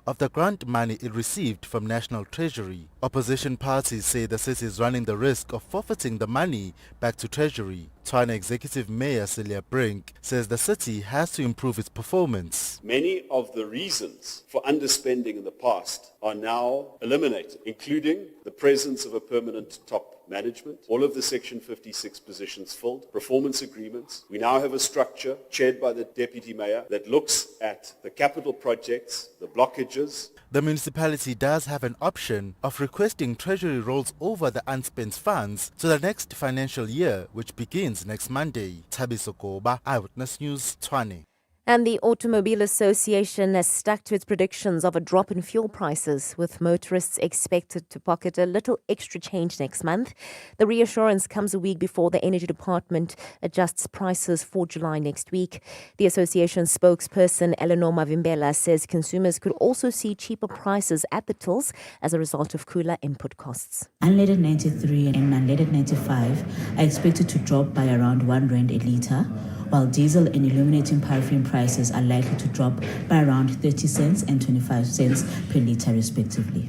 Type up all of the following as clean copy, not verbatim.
of the grant money it received from National Treasury. Opposition parties say the city is running the risk of forfeiting the money back to Treasury. Tshwane Executive Mayor Celia Brink says the city has to improve its performance. Many of the reasons for underspending in the past are now eliminated, including the presence of a permanent top management, all of the Section 56 positions filled, performance agreements. We now have a structure chaired by the Deputy Mayor that looks at the capital projects, the blockages. The municipality does have an option of requesting Treasury rolls over the unspent funds to the next financial year, which begins next Monday. Thabiso Koba, Eyewitness News, Tshwane. And the Automobile Association has stuck to its predictions of a drop in fuel prices, with motorists expected to pocket a little extra change next month. The reassurance comes a week before the Energy Department adjusts prices for July next week. The association spokesperson Eleanor Mavimbela says consumers could also see cheaper prices at the tills as a result of cooler input costs. Unleaded 93 and unleaded 95 are expected to drop by around R1 a litre, while diesel and illuminating paraffin prices are likely to drop by around 30 cents and 25 cents per litre respectively.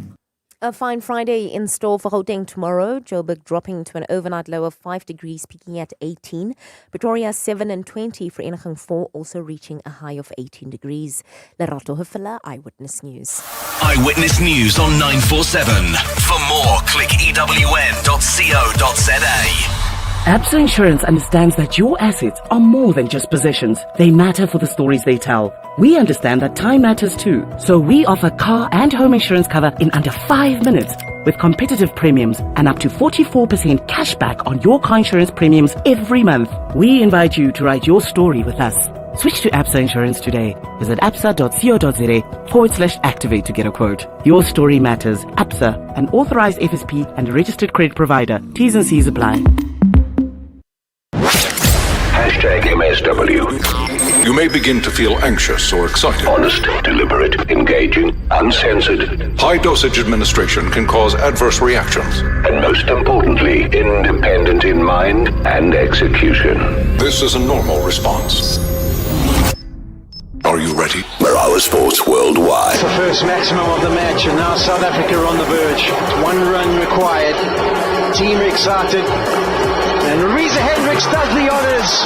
A fine Friday in store for Gauteng tomorrow. Joburg dropping to an overnight low of 5 degrees, peaking at 18. Pretoria 7 and 20 for Enachang 4, also reaching a high of 18 degrees. Lerato Hufela, Eyewitness News. Eyewitness News on 947. For more, click ewn.co.za. Absa Insurance understands that your assets are more than just possessions. They matter for the stories they tell. We understand that time matters too. So we offer car and home insurance cover in under 5 minutes with competitive premiums and up to 44% cash back on your car insurance premiums every month. We invite you to write your story with us. Switch to Absa Insurance today. Visit absa.co.za/activate to get a quote. Your story matters. Absa, an authorized FSP and a registered credit provider. T's and C's apply. #MSW. You may begin to feel anxious or excited. Honest, deliberate, engaging, uncensored. High dosage administration can cause adverse reactions. And most importantly, independent in mind and execution. This is a normal response. Are you ready? Marawa Sports Worldwide. The first maximum of the match, and now South Africa are on the verge. 1 run required. Team excited. And Reza Hendricks does the honours.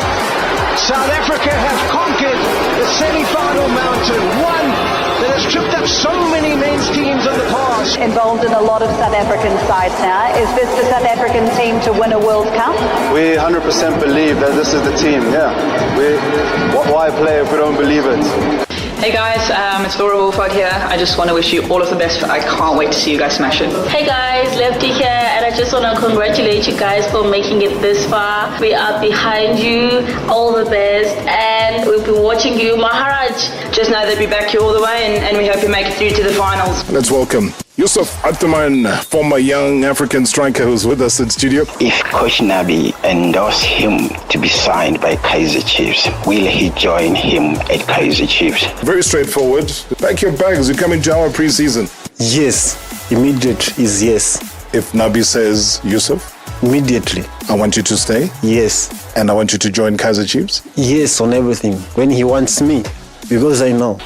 South Africa have conquered the semi-final mountain. One that has tripped up so many men's teams in the past. Involved in a lot of South African sides now. Is this the South African team to win a World Cup? We 100% believe that this is the team, yeah. Why play if we don't believe it? Hey guys, it's Laura Wolford here. I just want to wish you all of the best. I can't wait to see you guys smash it. Hey guys, Lefty here, and I just want to congratulate you guys for making it this far. We are behind you. All the best, and we'll be watching you, Maharaj. Just know they'll be back here all the way, and we hope you make it through to the finals. Let's welcome Yusuf Ataman, former young African striker who's with us in studio. If Coach Nabi endorsed him to be signed by Kaizer Chiefs, will he join him at Kaizer Chiefs? Very straightforward. Pack your bags, you come into our pre-season. Yes, immediate is yes. If Nabi says Yusuf? Immediately. I want you to stay? Yes. And I want you to join Kaizer Chiefs? Yes, on everything. When he wants me. Because I know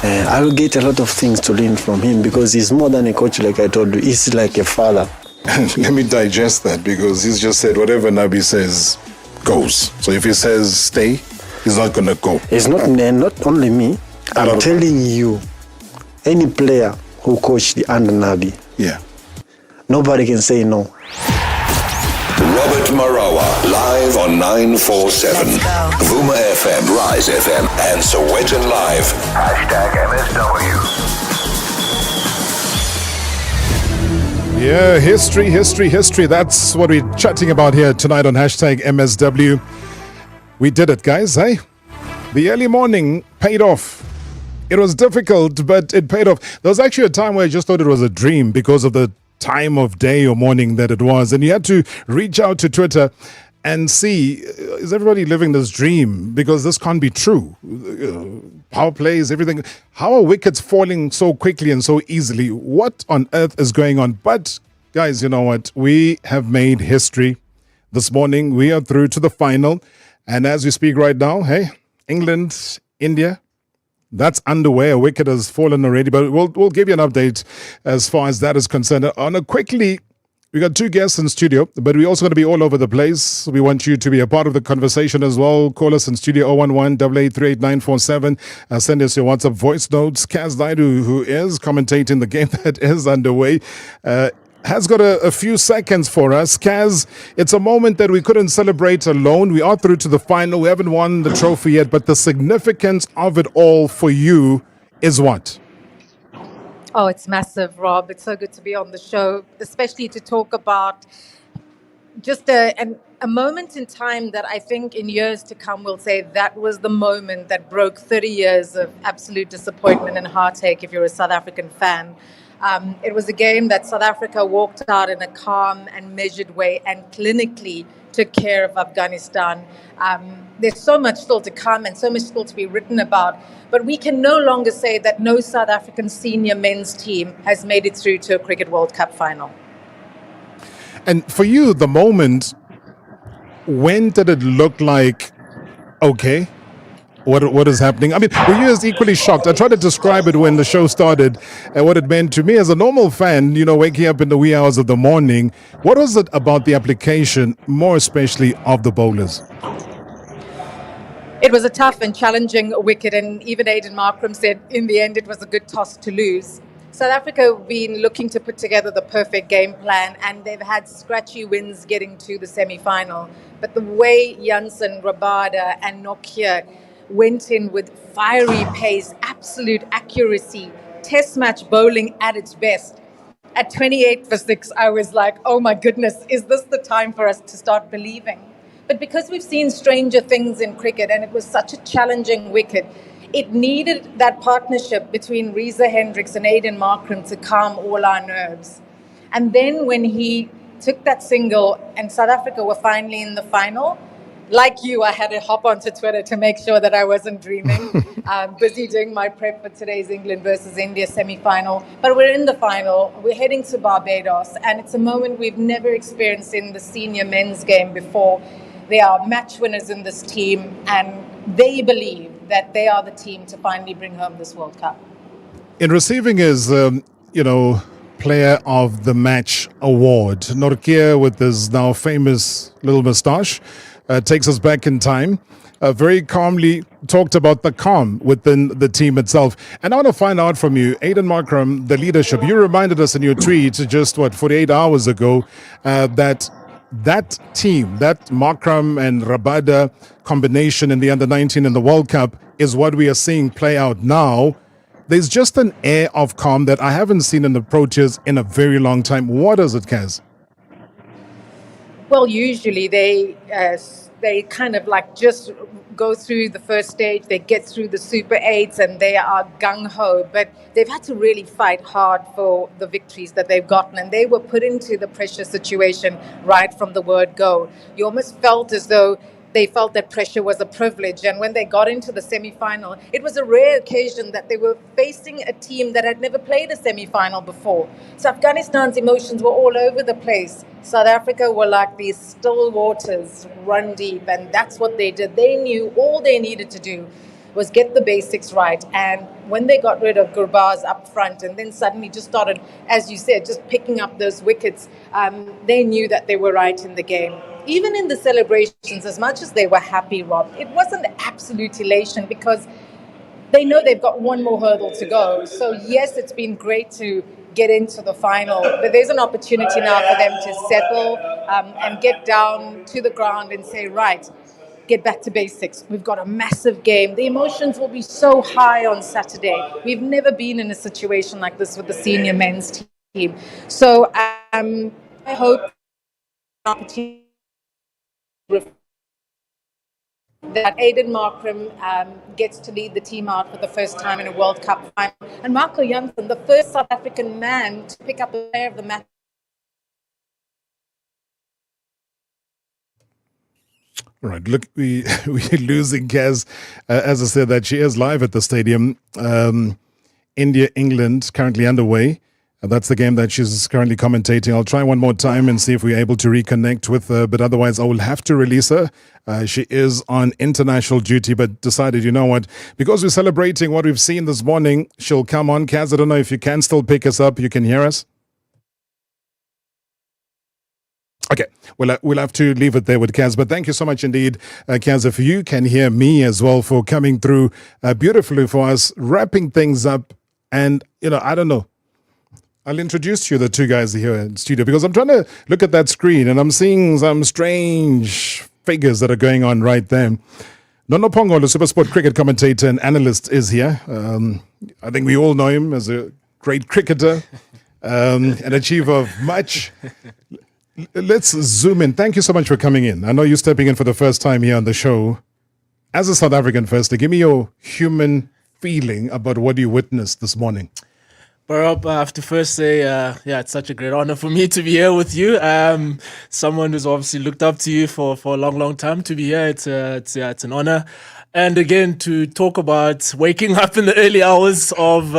I will get a lot of things to learn from him, because he's more than a coach, like I told you. He's like a father. Let me digest that, because he's just said whatever Nabi says goes. So if he says stay, he's not going to go. It's not only me. I'm telling you, any player who coached the under Nabi, nobody can say no. Robert Marawa, live on 947. Vuma FM, Rise FM, and Sowetan Live. #MSW. Yeah, history. That's what we're chatting about here tonight on #MSW. We did it, guys, eh? The early morning paid off. It was difficult, but it paid off. There was actually a time where I just thought it was a dream because of the time of day or morning that it was, and you had to reach out to Twitter and see, is everybody living this dream? Because this can't be true. Power plays, everything. How are wickets falling so quickly and so easily? What on earth is going on? But guys, you know what? We have made history. This morning we are through to the final, and as we speak right now, hey, England, India, That's underway. A wicket has fallen already, but we'll give you an update as far as that is concerned. Quickly, we got two guests in studio, but we're also going to be all over the place. We want you to be a part of the conversation as well. Call us in studio 011-883-8947. Send us your WhatsApp voice notes. Kaz Naidu, who is commentating the game that is underway, has got a few seconds for us. Kaz, it's a moment that we couldn't celebrate alone. We are through to the final. We haven't won the trophy yet, but the significance of it all for you is what? Oh, it's massive, Rob. It's so good to be on the show, especially to talk about just a moment in time that I think in years to come we'll say that was the moment that broke 30 years of absolute disappointment and heartache if you're a South African fan. It was a game that South Africa walked out in a calm and measured way and clinically took care of Afghanistan. There's so much still to come and so much still to be written about, but we can no longer say that no South African senior men's team has made it through to a Cricket World Cup final. And for you, the moment, when did it look like, okay, what is happening? I mean, were you as equally shocked? I tried to describe it when the show started and what it meant to me as a normal fan, waking up in the wee hours of the morning. What was it about the application, more especially of the bowlers? It was a tough and challenging wicket, and even Aiden Markram said in the end it was a good toss to lose. South Africa have been looking to put together the perfect game plan, and they've had scratchy wins getting to the semi-final. But the way Jansen, Rabada and Nokia went in with fiery pace, absolute accuracy, test match bowling at its best. At 28 for 6, I was like, oh my goodness, is this the time for us to start believing? But because we've seen stranger things in cricket and it was such a challenging wicket, it needed that partnership between Reza Hendricks and Aiden Markram to calm all our nerves. And then when he took that single and South Africa were finally in the final, like you, I had to hop onto Twitter to make sure that I wasn't dreaming. Busy doing my prep for today's England versus India semi-final. But we're in the final. We're heading to Barbados. And it's a moment we've never experienced in the senior men's game before. They are match winners in this team. And they believe that they are the team to finally bring home this World Cup. In receiving his, Player of the Match award, Norkia, with his now famous little moustache, takes us back in time, very calmly talked about the calm within the team itself. And I want to find out from you, Aiden Markram, the leadership. You reminded us in your tweet just, 48 hours ago, that team, that Markram and Rabada combination in the Under-19 in the World Cup is what we are seeing play out now. There's just an air of calm that I haven't seen in the Proteas in a very long time. What is it, Kaz? Well, usually they kind of like just go through the first stage, they get through the Super 8s and they are gung-ho, but they've had to really fight hard for the victories that they've gotten, and they were put into the pressure situation right from the word go. You almost felt as though they felt that pressure was a privilege, and when they got into the semi-final, it was a rare occasion that they were facing a team that had never played a semi-final before. So Afghanistan's emotions were all over the place. South Africa were like these still waters, run deep, and that's what they did. They knew all they needed to do was get the basics right, and when they got rid of Gurbaz up front and then suddenly just started, as you said, just picking up those wickets, they knew that they were right in the game. Even in the celebrations, as much as they were happy, Rob, it wasn't absolute elation because they know they've got one more hurdle to go. So yes, it's been great to get into the final, but there's an opportunity now for them to settle and get down to the ground and say, right, get back to basics. We've got a massive game. The emotions will be so high on Saturday. We've never been in a situation like this with the senior men's team. So I hope opportunity that Aiden Markram gets to lead the team out for the first time in a World Cup final. And Marco Jansen, the first South African man to pick up a player of the match. Right, look, we're losing Kaz. As I said, that she is live at the stadium. India, England, currently underway. And that's the game that she's currently commentating. I'll try one more time and see if we're able to reconnect with her, but otherwise I will have to release her. She is on international duty, but decided, you know what, because we're celebrating what we've seen this morning, she'll come on. Kaz, I don't know if you can still pick us up. You can hear us? Okay, we'll have to leave it there with Kaz, but thank you so much indeed, Kaz, if you can hear me as well, for coming through beautifully for us, wrapping things up. And, I don't know, I'll introduce you the two guys here in studio, because I'm trying to look at that screen and I'm seeing some strange figures that are going on right there. Nono Pongolo, Supersport cricket commentator and analyst, is here. I think we all know him as a great cricketer, an achiever of much. Let's zoom in. Thank you so much for coming in. I know you're stepping in for the first time here on the show. As a South African first, give me your human feeling about what you witnessed this morning. Rob, I have to first say, it's such a great honor for me to be here with you. Someone who's obviously looked up to you for a long, long time. To be here, it's an honor. And again, to talk about waking up in the early hours of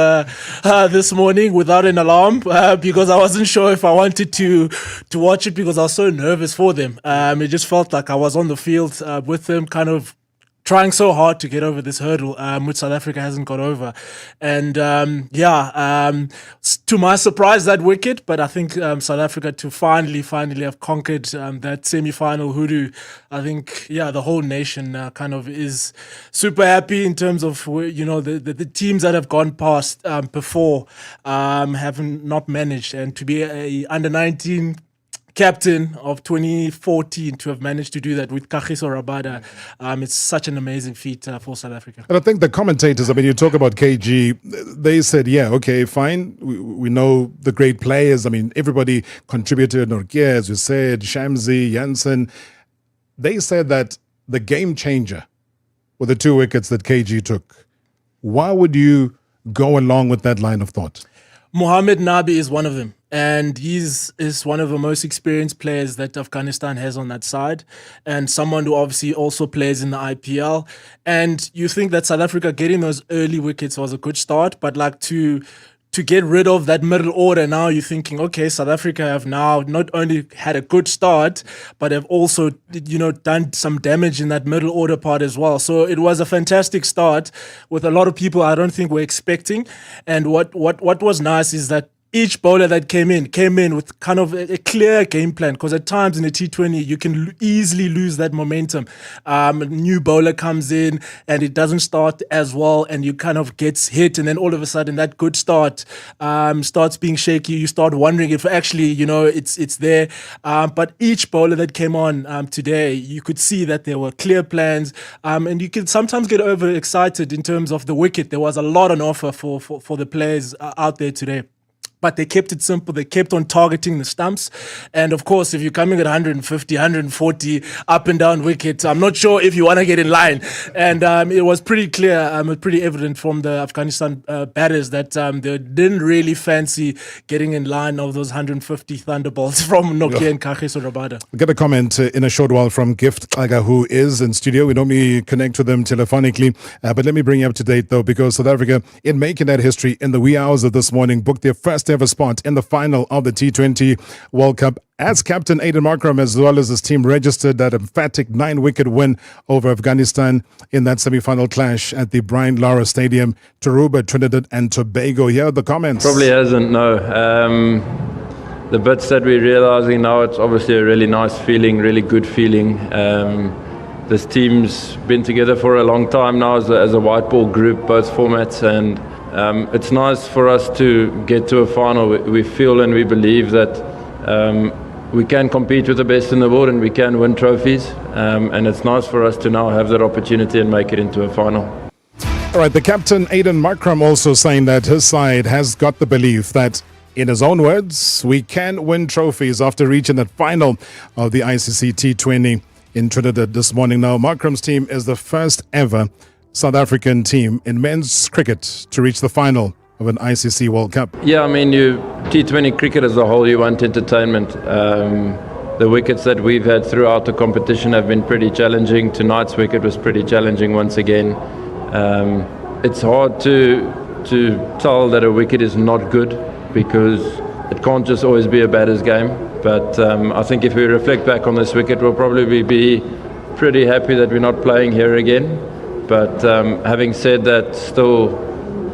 this morning without an alarm, because I wasn't sure if I wanted to watch it, because I was so nervous for them. It just felt like I was on the field with them, kind of trying so hard to get over this hurdle, which South Africa hasn't got over. And to my surprise, that wicket, but I think South Africa to finally have conquered that semi-final hoodoo. I think, the whole nation kind of is super happy in terms of, the teams that have gone past before have not managed. And to be a under-19 captain of 2014 to have managed to do that with Kagiso Rabada, it's such an amazing feat for South Africa. And I think the commentators, you talk about KG, they said, okay, fine, we know the great players. Everybody contributed, Norgye, as you said, Shamsi, Janssen. They said that the game changer were the 2 wickets that KG took. Why would you go along with that line of thought? Mohamed Nabi is one of them. And he's one of the most experienced players that Afghanistan has on that side, and someone who obviously also plays in the IPL. And you think that South Africa getting those early wickets was a good start, but to get rid of that middle order, now you're thinking, okay, South Africa have now not only had a good start, but have also, done some damage in that middle order part as well. So it was a fantastic start with a lot of people I don't think were expecting. And what was nice is that each bowler that came in with kind of a clear game plan, because at times in a T20 you can easily lose that momentum. A new bowler comes in and it doesn't start as well, and you kind of gets hit, and then all of a sudden that good start starts being shaky. You start wondering if actually it's there. But each bowler that came on today, you could see that there were clear plans, and you could sometimes get overexcited in terms of the wicket. There was a lot on offer for the players out there today. But they kept it simple. They kept on targeting the stumps. And of course, if you're coming at 150, 140 up and down wickets, I'm not sure if you want to get in line. And it was pretty clear, pretty evident from the Afghanistan batters that they didn't really fancy getting in line of those 150 thunderbolts from Nokia and Kagiso Rabada. We'll get a comment in a short while from Gift Xaka, who is in studio. We normally connect with them telephonically. But let me bring you up to date, though, because South Africa, in making that history in the wee hours of this morning, booked their first ever spot in the final of the T20 World Cup. As captain, Aiden Markram, as well as his team, registered that emphatic 9-wicket win over Afghanistan in that semi-final clash at the Brian Lara Stadium, Tarouba, Trinidad and Tobago. Here are the comments. Probably hasn't, no. The bits that we're realising now, it's obviously a really nice feeling, really good feeling. This team's been together for a long time now as a white ball group, both formats, and it's nice for us to get to a final. We feel and we believe that we can compete with the best in the world and we can win trophies. And it's nice for us to now have that opportunity and make it into a final. All right, the captain, Aiden Markram, also saying that his side has got the belief that, in his own words, we can win trophies after reaching that final of the ICC T20 in Trinidad this morning. Now, Markram's team is the first ever South African team in men's cricket to reach the final of an ICC World Cup. Yeah, T20 cricket as a whole, you want entertainment. The wickets that we've had throughout the competition have been pretty challenging. Tonight's wicket was pretty challenging once again. It's hard to tell that a wicket is not good. because it can't just always be a batter's game. But I think if we reflect back on this wicket, we'll probably be pretty happy that we're not playing here again. But having said that, still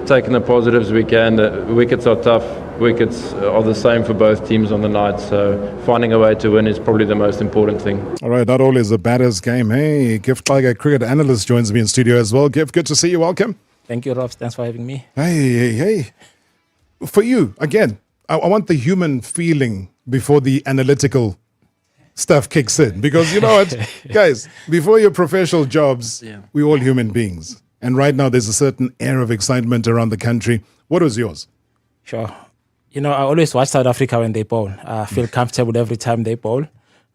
taking the positives we can. The wickets are tough. Wickets are the same for both teams on the night. So finding a way to win is probably the most important thing. All right, not always a batter's game. Hey, Gift Tiger cricket analyst joins me in studio as well. Gift, good to see you. Welcome. Thank you, Rob. Thanks for having me. Hey. For you, again, I want the human feeling before the analytical stuff kicks in. Because you know what, guys, before your professional jobs, we're all human beings. And right now, there's a certain air of excitement around the country. What was yours? Sure. You know, I always watch South Africa when they bowl. I feel comfortable every time they bowl.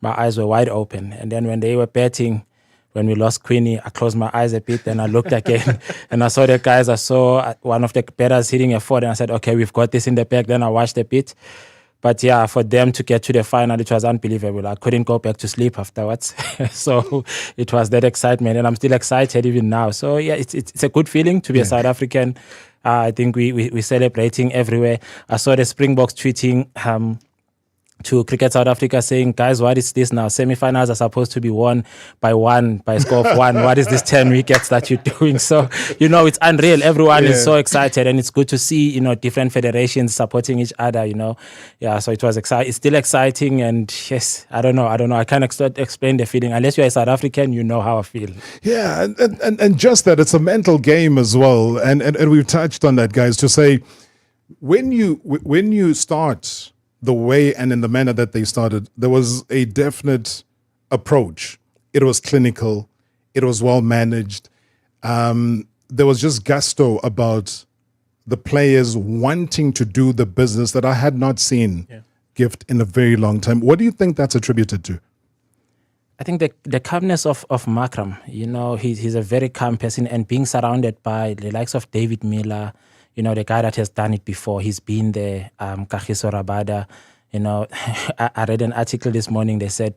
My eyes were wide open. And then when they were batting, when we lost Queenie, I closed my eyes a bit and I looked again and I saw the guys. I saw one of the batters hitting a 4 and I said, okay, we've got this in the bag. Then I watched a bit. But yeah, for them to get to the final, it was unbelievable. I couldn't go back to sleep afterwards. So it was that excitement and I'm still excited even now. So yeah, it's a good feeling to be a South African. I think we're celebrating everywhere. I saw the Springboks tweeting to Cricket South Africa saying, guys, what is this now? Semi-finals are supposed to be won by a score of 1. What is this 10 wickets that you're doing? So, you know, it's unreal. Everyone is so excited and it's good to see, you know, different federations supporting each other, you know. Yeah, so it was exciting. It's still exciting and yes, I don't know. I can't explain the feeling. Unless you're a South African, you know how I feel. Yeah, and just that, it's a mental game as well. And we've touched on that, guys, to say, when you start the way and in the manner that they started, there was a definite approach. It was clinical. It was well managed. There was just gusto about the players wanting to do the business that I had not seen Gift in a very long time. What do you think that's attributed to? I think the calmness of Makram, you know, he's a very calm person and being surrounded by the likes of David Miller, you know, the guy that has done it before. He's been there, Kagiso Rabada. You know, I read an article this morning. They said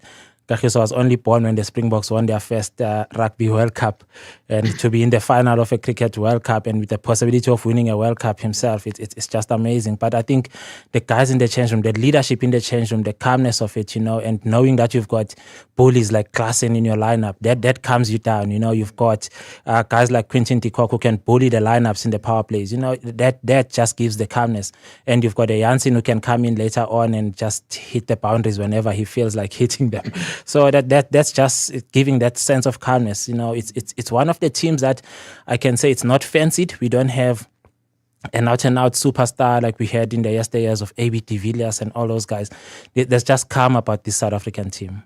Kagiso was only born when the Springboks won their first Rugby World Cup. And to be in the final of a Cricket World Cup and with the possibility of winning a World Cup himself, it's just amazing. But I think the guys in the change room, the leadership in the change room, the calmness of it, you know, and knowing that you've got bullies like Klassen in your lineup, that calms you down. You know, you've got guys like Quinton de Kock who can bully the lineups in the power plays. You know, that just gives the calmness. And you've got a Janssen who can come in later on and just hit the boundaries whenever he feels like hitting them. So that's just giving that sense of calmness. You know, it's one of the teams that I can say it's not fancied. We don't have an out-and-out superstar like we had in the yesteryears of A.B. de Villiers and all those guys. There's just calm about this South African team.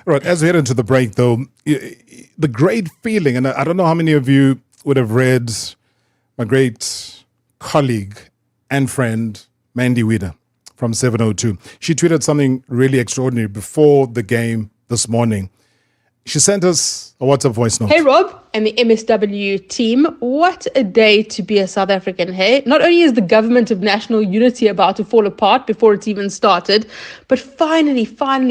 Right, as we head into the break, though, the great feeling, and I don't know how many of you would have read my great colleague and friend, Mandy Weeder from 702. She tweeted something really extraordinary before the game this morning. She sent us a WhatsApp voice note. Hey, Rob and the MSW team. What a day to be a South African, hey? Not only is the government of national unity about to fall apart before it's even started, but finally,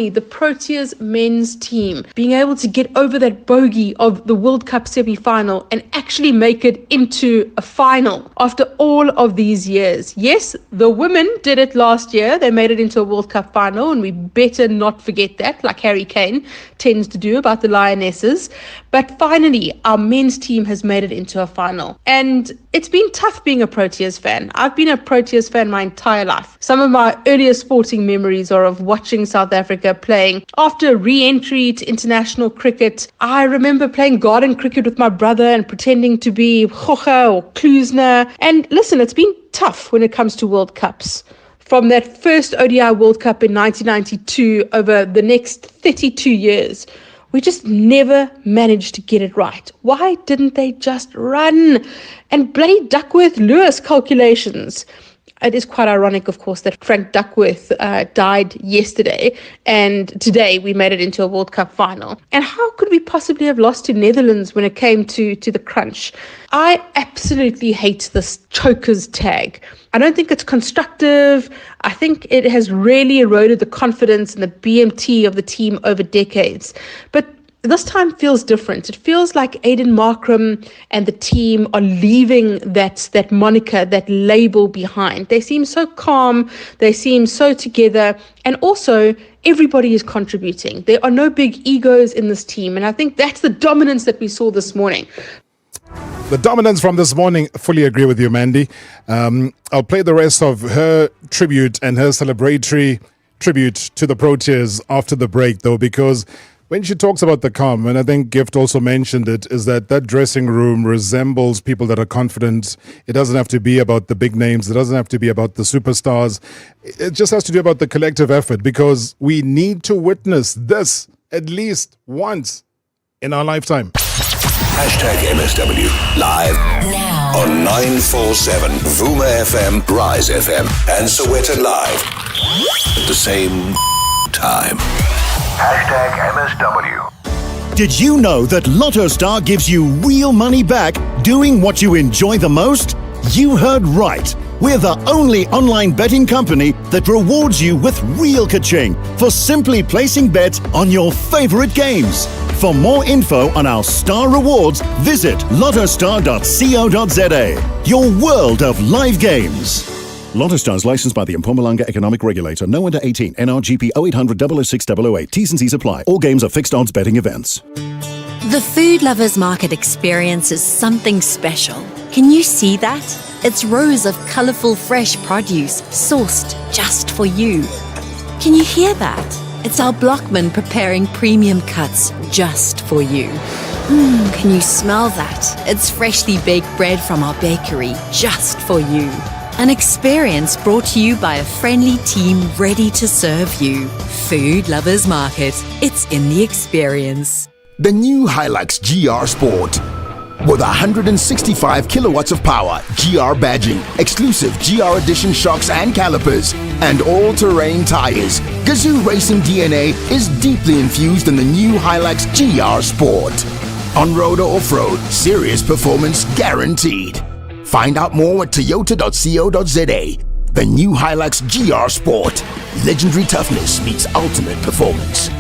the Proteas men's team being able to get over that bogey of the World Cup semi-final and actually make it into a final after all of these years. Yes, the women did it last year. They made it into a World Cup final, and we better not forget that, like Harry Kane tends to do about the Lionesses. But finally, our men's team has made it into a final. And it's been tough being a Proteas fan. I've been a Proteas fan my entire life. Some of my earliest sporting memories are of watching South Africa playing. After re-entry to international cricket, I remember playing garden cricket with my brother and pretending to be Khocha or Klusner. And listen, it's been tough when it comes to World Cups. From that first ODI World Cup in 1992 over the next 32 years, we just never managed to get it right. Why didn't they just run? And bloody Duckworth-Lewis calculations. It is quite ironic, of course, that Frank Duckworth died yesterday, and today we made it into a World Cup final. And how could we possibly have lost to Netherlands when it came to the crunch? I absolutely hate this chokers tag. I don't think it's constructive. I think it has really eroded the confidence and the BMT of the team over decades. But this time feels different. It feels like Aiden Markram and the team are leaving that moniker, that label behind. They seem so calm, they seem so together, and also everybody is contributing. There are no big egos in this team, and I think that's the dominance that we saw this morning. The dominance from this morning, fully agree with you, Mandy. I'll play the rest of her tribute and her celebratory tribute to the Proteas after the break, though, because when she talks about the calm, and I think Gift also mentioned it, is that dressing room resembles people that are confident. It doesn't have to be about the big names. It doesn't have to be about the superstars. It just has to do about the collective effort, because we need to witness this at least once in our lifetime. #MSW live now on 947 Vuma FM, Rise FM, and Sowetan Live at the same time. #MSW. Did you know that Lotto Star gives you real money back doing what you enjoy the most? You heard right. We're the only online betting company that rewards you with real ka-ching for simply placing bets on your favorite games. For more info on our star rewards, visit lottostar.co.za. Your world of live games. Lotto Stars licensed by the Mpumalanga Economic Regulator. No under 18. NRGP 0800 006 008. T's and C's apply. All games are fixed odds betting events. The Food Lovers Market experience is something special. Can you see that? It's rows of colourful fresh produce sourced just for you. Can you hear that? It's our blockmen preparing premium cuts just for you. Can you smell that? It's freshly baked bread from our bakery just for you. An experience brought to you by a friendly team ready to serve you. Food Lovers Market. It's in the experience. The new Hilux GR Sport. With 165 kilowatts of power, GR badging, exclusive GR Edition shocks and calipers, and all-terrain tires, Gazoo Racing DNA is deeply infused in the new Hilux GR Sport. On-road or off-road, serious performance guaranteed. Find out more at toyota.co.za. The new Hilux GR Sport. Legendary toughness meets ultimate performance.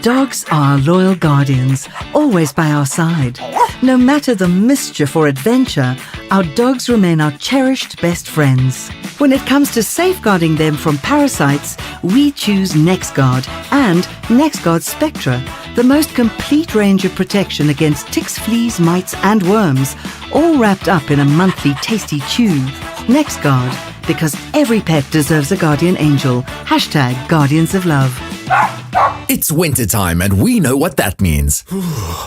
Dogs are loyal guardians, always by our side. No matter the mischief or adventure, our dogs remain our cherished best friends. When it comes to safeguarding them from parasites, we choose NexGuard and NexGuard Spectra, the most complete range of protection against ticks, fleas, mites and worms, all wrapped up in a monthly tasty chew. NexGuard, because every pet deserves a guardian angel. #Guardians of Love. It's wintertime and we know what that means.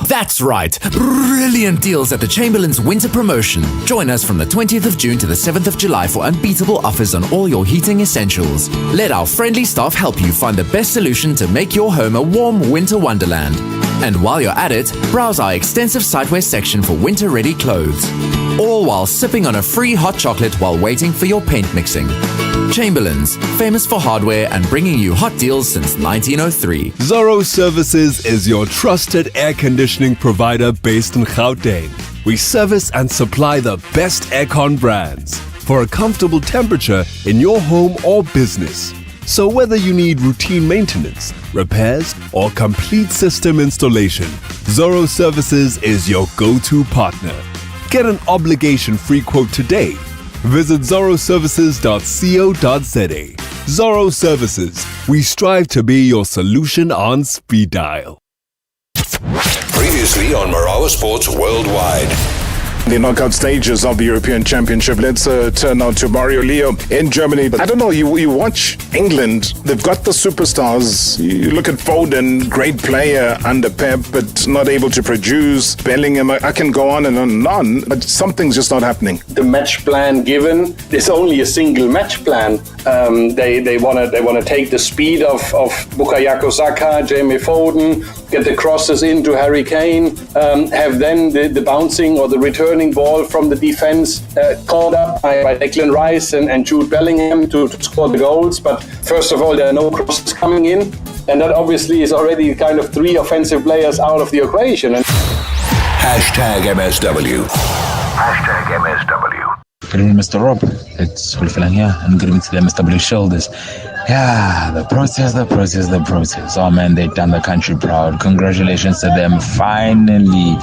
That's right, brilliant deals at the Chamberlain's Winter Promotion. Join us from the 20th of June to the 7th of July for unbeatable offers on all your heating essentials. Let our friendly staff help you find the best solution to make your home a warm winter wonderland. And while you're at it, browse our extensive siteware section for winter-ready clothes. All while sipping on a free hot chocolate while waiting for your paint mixing. Chamberlain's, famous for hardware and bringing you hot deals since 1903. Zorro Services is your trusted air conditioning provider based in Gauteng. We service and supply the best aircon brands for a comfortable temperature in your home or business. So whether you need routine maintenance, repairs, or complete system installation, Zorro Services is your go-to partner. Get an obligation-free quote today. Visit zorroservices.co.za. Zorro Services. We strive to be your solution on speed dial. Previously on Marawa Sports Worldwide. The knockout stages of the European Championship. Let's turn now to Mario Leo in Germany. I don't know, you watch England, they've got the superstars. You look at Foden, great player under Pep, but not able to produce. Bellingham, I can go on and on and on, but something's just not happening. The match plan given is only a single match plan. They want to take the speed of Bukayo Saka, Jamie Foden, get the crosses into Harry Kane, have then the bouncing or the returning ball from the defense caught up by Declan Rice and Jude Bellingham to score the goals. But first of all, there are no crosses coming in, and that obviously is already kind of three offensive players out of the equation. #MSW. #MSW. Good evening, Mr. Rob. It's Fulfilang here, and good evening to the MSW shoulders. Yeah, the Proteas. Oh man, they've done the country proud. Congratulations to them. Finally,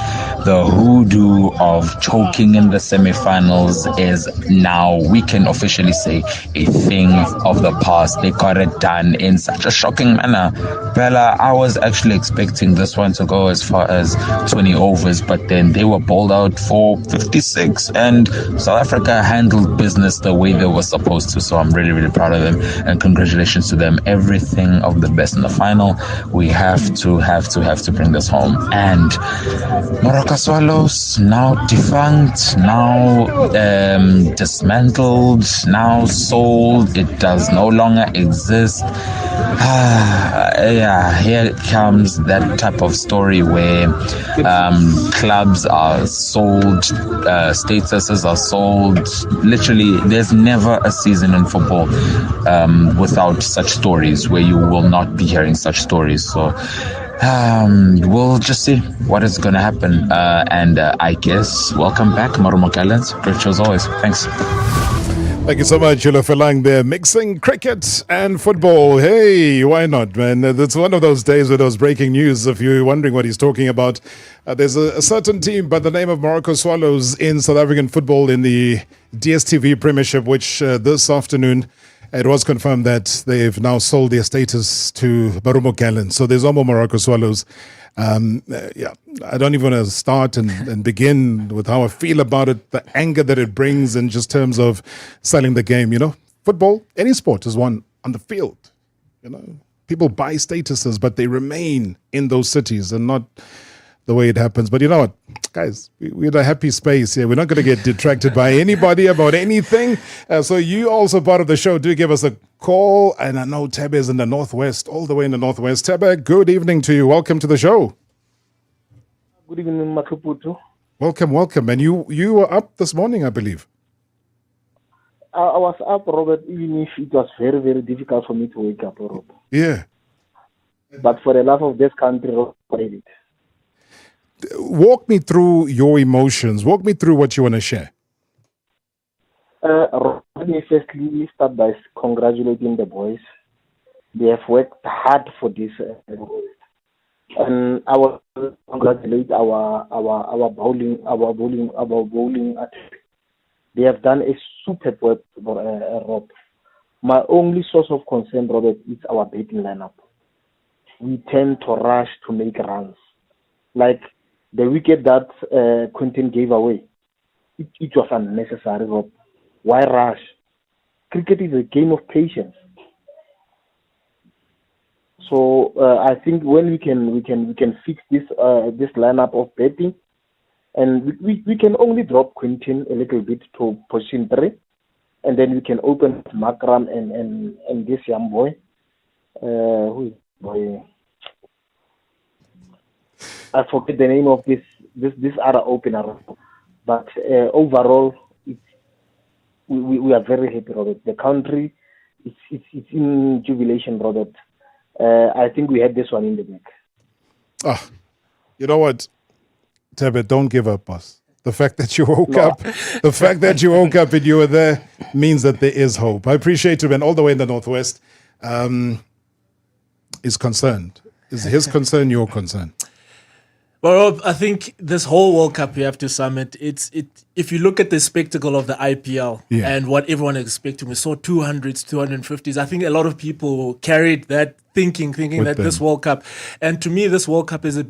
the hoodoo of choking in the semi-finals is now, we can officially say, a thing of the past. They got it done in such a shocking manner. Bella, I was actually expecting this one to go as far as 20 overs, but then they were bowled out for 56, and South Africa handled business the way they were supposed to. So I'm really, really proud of them, and congratulations to them. Everything of the best in the final. We have to bring this home. And Morocco Swallows, now defunct, now dismantled, now sold. It does no longer exist. Yeah, here comes that type of story where clubs are sold, statuses are sold. Literally, there's never a season in football without such stories, where you will not be hearing such stories. So we'll just see what is going to happen. And I guess, welcome back, Marumo Gallants. Great show as always. Thanks. Thank you so much, Yula Felang there, mixing cricket and football. Hey, why not, man? It's one of those days with those breaking news. If you're wondering what he's talking about, there's a certain team by the name of Morocco Swallows in South African football in the DStv Premiership, which this afternoon it was confirmed that they've now sold their status to Marumo Gallants. So there's no more Morocco Swallows. Yeah, I don't even want to start and begin with how I feel about it, the anger that it brings in just terms of selling the game. You know, football, any sport is won on the field. You know, people buy statuses, but they remain in those cities and not the way it happens. But you know what, guys, we're in a happy space here. We're not going to get detracted by anybody about anything. So you also part of the show. Do give us a call. And I know Tebe is in the Northwest, all the way in the Northwest. Tebe, good evening to you. Welcome to the show. Good evening, Matuputu. Welcome. And you were up this morning, I believe. I was up, Robert, even if it was very, very difficult for me to wake up, Robert. Yeah. But for the love of this country, Robert, I did it. Walk me through your emotions. Walk me through what you want to share. Let me firstly start by congratulating the boys. They have worked hard for this. And I will congratulate our bowling attack. They have done a superb work, Rob. My only source of concern, Robert, is our batting lineup. We tend to rush to make runs. Like the wicket that Quinton gave away, it was unnecessary, Rob. Why rush? Cricket is a game of patience. So I think when we can fix this lineup of batting, and we can only drop Quinton a little bit to position 3, and then we can open Makram and this young boy. Who is boy? I forget the name of this other opener, but overall, we are very happy, Robert. The country, it's in jubilation, Robert. I think we had this one in the bag. You know what, Tebe, don't give up, boss. The fact that you woke up and you were there means that there is hope. I appreciate you, man, all the way in the Northwest. Is concerned. Is his concern your concern? Well, Rob, I think this whole World Cup, you have to sum it. If you look at the spectacle of the IPL and what everyone is expecting, we saw 200s, 250s. I think a lot of people carried that thinking that this World Cup, and to me, this World Cup is a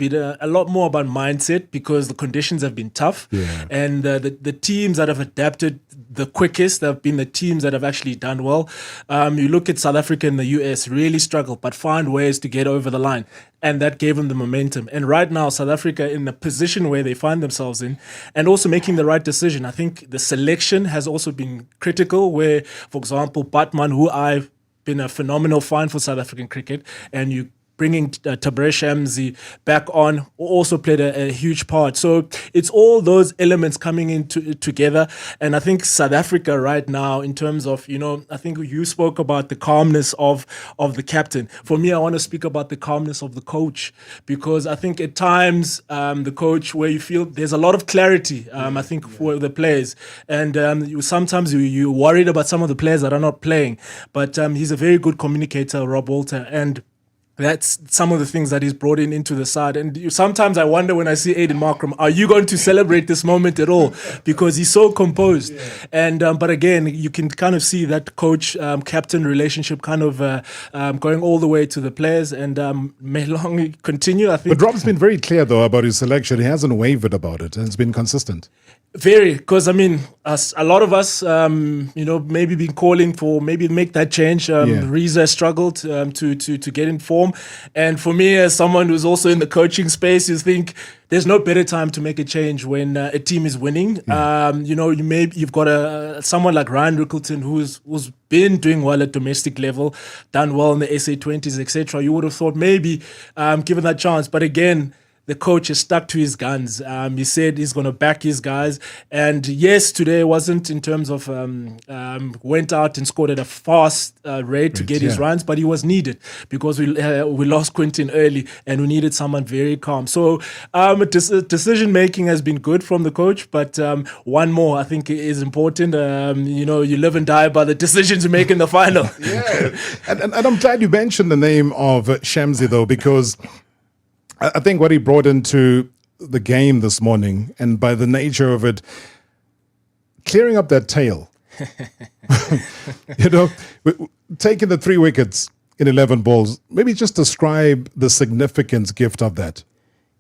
lot more about mindset, because the conditions have been tough, and the teams that have adapted the quickest have been the teams that have actually done well. You look at South Africa and the US, really struggled, but find ways to get over the line, and that gave them the momentum. And right now, South Africa in the position where they find themselves in, and also making the right decision. I think the selection has also been critical, where, for example, Batman, who I've been a phenomenal find for South African cricket, and you bringing Tabre Shamsi back on also played a huge part. So it's all those elements coming into together. And I think South Africa right now, in terms of, I think you spoke about the calmness of the captain. For me, I want to speak about the calmness of the coach, because I think at times the coach, where you feel there's a lot of clarity, I think, for the players. And sometimes you're worried about some of the players that are not playing. But he's a very good communicator, Rob Walter, and that's some of the things that he's brought into the side. And sometimes I wonder, when I see Aiden Markram, are you going to celebrate this moment at all? Because he's so composed. Yeah. And but again, you can kind of see that coach-captain relationship kind of going all the way to the players, and may long continue, I think. But Rob's been very clear, though, about his selection. He hasn't wavered about it, and it's been consistent. Very, because I mean, a lot of us, maybe been calling for maybe make that change. Riza struggled to get in form, and for me, as someone who's also in the coaching space, you think there's no better time to make a change when a team is winning. You've got someone like Ryan Rickleton who's been doing well at domestic level, done well in the SA20s, etc. You would have thought maybe given that chance, but again, the coach is stuck to his guns. He said he's going to back his guys. And yes, today wasn't in terms of went out and scored at a fast rate to get his runs, but he was needed because we lost Quinton early and we needed someone very calm. So decision making has been good from the coach, but one more I think is important. You live and die by the decisions you make in the final. Yeah, and I'm glad you mentioned the name of Shamsi, though, because I think what he brought into the game this morning, and by the nature of it, clearing up that tail, taking the 3 wickets in 11 balls, maybe just describe the significance gift of that.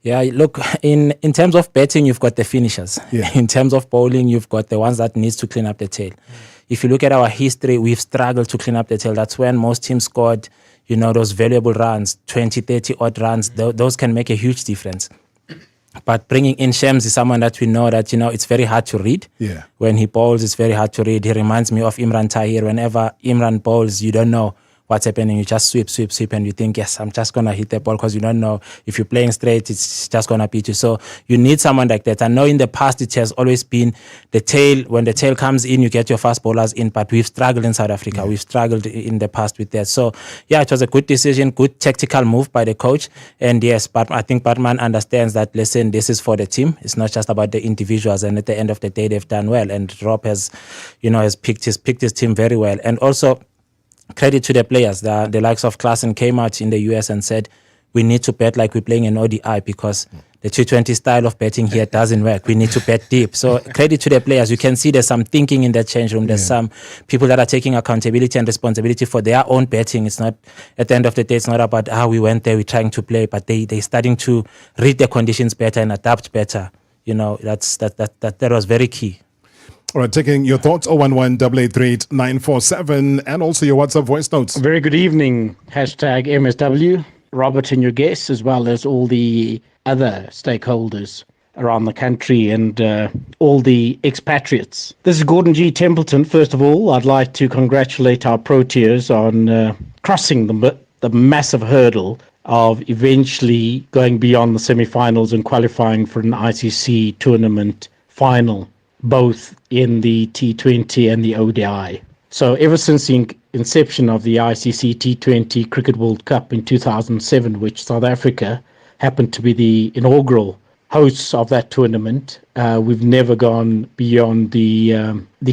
Yeah, look, in terms of batting, you've got the finishers. Yeah. In terms of bowling, you've got the ones that needs to clean up the tail. If you look at our history, we've struggled to clean up the tail. That's when most teams scored those valuable runs, 20, 30 odd runs, those can make a huge difference. But bringing in Shams is someone that we know that, it's very hard to read. Yeah. When he bowls, it's very hard to read. He reminds me of Imran Tahir. Whenever Imran bowls, you don't know what's happening. You just sweep, and you think, yes, I'm just going to hit the ball, because you don't know if you're playing straight, it's just going to beat you. So you need someone like that. I know in the past it has always been the tail. When the tail comes in, you get your fast bowlers in, but we've struggled in South Africa. Yeah. We've struggled in the past with that. So yeah, it was a good decision, good tactical move by the coach. And yes, but I think Batman understands that, listen, this is for the team. It's not just about the individuals. And at the end of the day, they've done well. And Rob has picked his team very well. And also, credit to the players. The likes of Klaasen came out in the US and said, we need to bet like we're playing an ODI, because the T20 style of betting here doesn't work. We need to bet deep. So credit to the players. You can see there's some thinking in that change room. There's some people that are taking accountability and responsibility for their own betting. It's not, at the end of the day, it's not about how we went there, we're trying to play, but they're starting to read the conditions better and adapt better. That was very key. All right, taking your thoughts, 011-888-947, and also your WhatsApp voice notes. Very good evening, hashtag MSW, Robert and your guests, as well as all the other stakeholders around the country and all the expatriates. This is Gordon G. Templeton. First of all, I'd like to congratulate our Proteas on crossing the massive hurdle of eventually going beyond the semi-finals and qualifying for an ICC tournament final, both in the T20 and the ODI. So ever since the inception of the ICC T20 Cricket World Cup in 2007, which South Africa happened to be the inaugural hosts of that tournament, we've never gone beyond the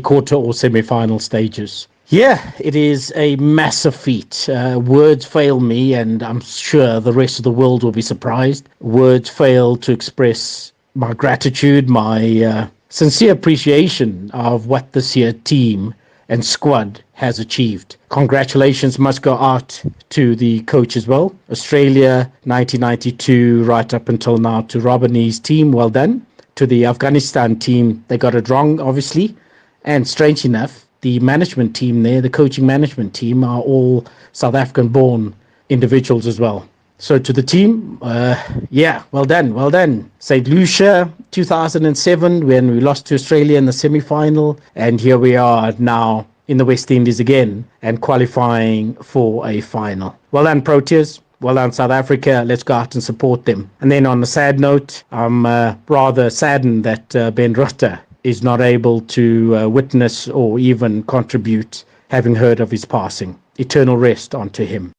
quarter or semi-final stages. Yeah, it is a massive feat. Words fail me, and I'm sure the rest of the world will be surprised. Words fail to express my gratitude, my sincere appreciation of what this year team and squad has achieved. Congratulations must go out to the coach as well. Australia 1992 right up until now, to Robin's team, well done. To the Afghanistan team, they got it wrong, obviously. And strange enough, the management team there, the coaching management team, are all South African born individuals as well. So to the team, well done. St. Lucia, 2007, when we lost to Australia in the semi-final. And here we are now in the West Indies again and qualifying for a final. Well done, Proteas. Well done, South Africa. Let's go out and support them. And then on a sad note, I'm rather saddened that Ben Rutter is not able to witness or even contribute, having heard of his passing. Eternal rest unto him.